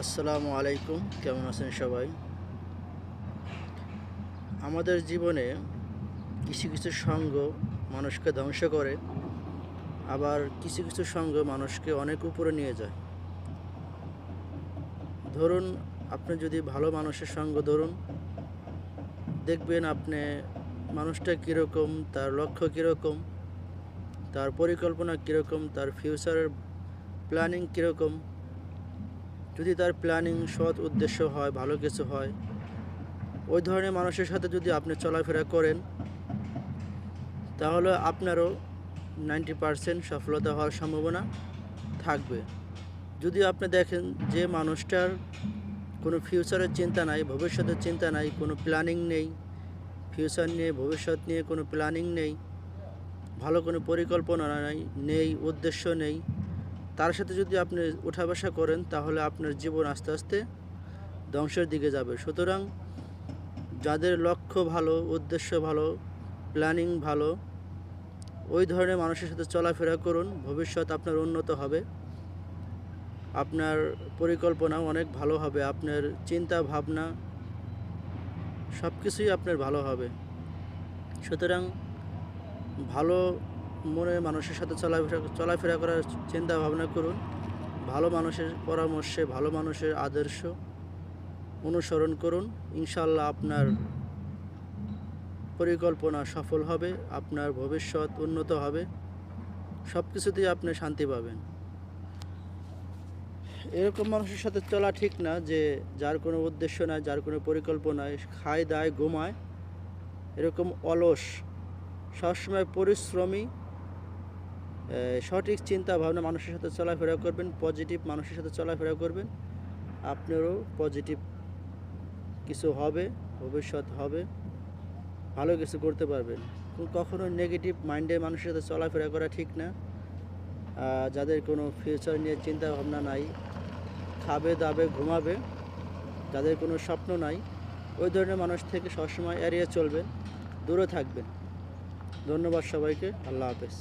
আসসালামু আলাইকুম, কেমন আছেন সবাই? আমাদের জীবনে কিছু কিছু সঙ্গ মানুষকে ধ্বংস করে, আবার কিছু কিছু সঙ্গ মানুষকে অনেক উপরে নিয়ে যায়। ধরুন, আপনি যদি ভালো মানুষের সঙ্গ ধরুন, দেখবেন আপনি মানুষটা কীরকম, তার লক্ষ্য কীরকম, তার পরিকল্পনা কীরকম, তার ফিউচারের প্ল্যানিং কীরকম। যদি তার প্ল্যানিং সৎ উদ্দেশ্য হয়, ভালো কিছু হয়, ওই ধরনের মানুষের সাথে যদি আপনি চলাফেরা করেন, তাহলে আপনারও 90% সফলতা হওয়ার সম্ভাবনা থাকবে। যদি আপনি দেখেন যে মানুষটার কোনো ফিউচারের চিন্তা নাই, ভবিষ্যতের চিন্তা নাই, কোনো প্ল্যানিং নেই, ফিউচার নিয়ে ভবিষ্যৎ নিয়ে কোনো প্ল্যানিং নেই, ভালো কোনো পরিকল্পনা নেই, উদ্দেশ্য নেই, তার সাথে যদি আপনি উঠা বসা করেন, তাহলে আপনার জীবন আস্তে আস্তে ধ্বংসের দিকে যাবে। সুতরাং যাদের লক্ষ্য ভালো, উদ্দেশ্য ভালো, প্ল্যানিং ভালো, ওই ধরনের মানুষের সাথে চলাফেরা করুন। ভবিষ্যৎ আপনার উন্নত হবে, আপনার পরিকল্পনাও অনেক ভালো হবে, আপনার চিন্তা ভাবনা সব কিছুই আপনার ভালো হবে। সুতরাং ভালো মনের মানুষের সাথে চলাফেরা করার চিন্তা ভাবনা করুন। ভালো মানুষের পরামর্শে, ভালো মানুষের আদর্শ অনুসরণ করুন। ইনশাআল্লাহ আপনার পরিকল্পনা সফল হবে, আপনার ভবিষ্যৎ উন্নত হবে, সব কিছুতেই আপনি শান্তি পাবেন। এরকম মানুষের সাথে চলা ঠিক না, যে যার কোনো উদ্দেশ্য নাই, যার কোনো পরিকল্পনা নাই, খায় দায় ঘুমায়, এরকম অলস, সবসময় পরিশ্রমী, সঠিক চিন্তা ভাবনা মানুষের সাথে চলাফেরা করবেন, পজিটিভ মানুষের সাথে চলাফেরা করবেন, আপনারও পজিটিভ কিছু হবে, ভবিষ্যৎ হবে, ভালো কিছু করতে পারবেন। কখনো নেগেটিভ মাইন্ডের মানুষের সাথে চলাফেরা করা ঠিক না। যাদের কোনো ফিউচার নিয়ে চিন্তা ভাবনা নাই, খাবে দাবে ঘুমাবে, যাদের কোনো স্বপ্ন নাই, ওই ধরনের মানুষ থেকে সবসময় এড়িয়ে চলবেন, দূরে থাকবেন। ধন্যবাদ সবাইকে। আল্লাহ হাফেজ।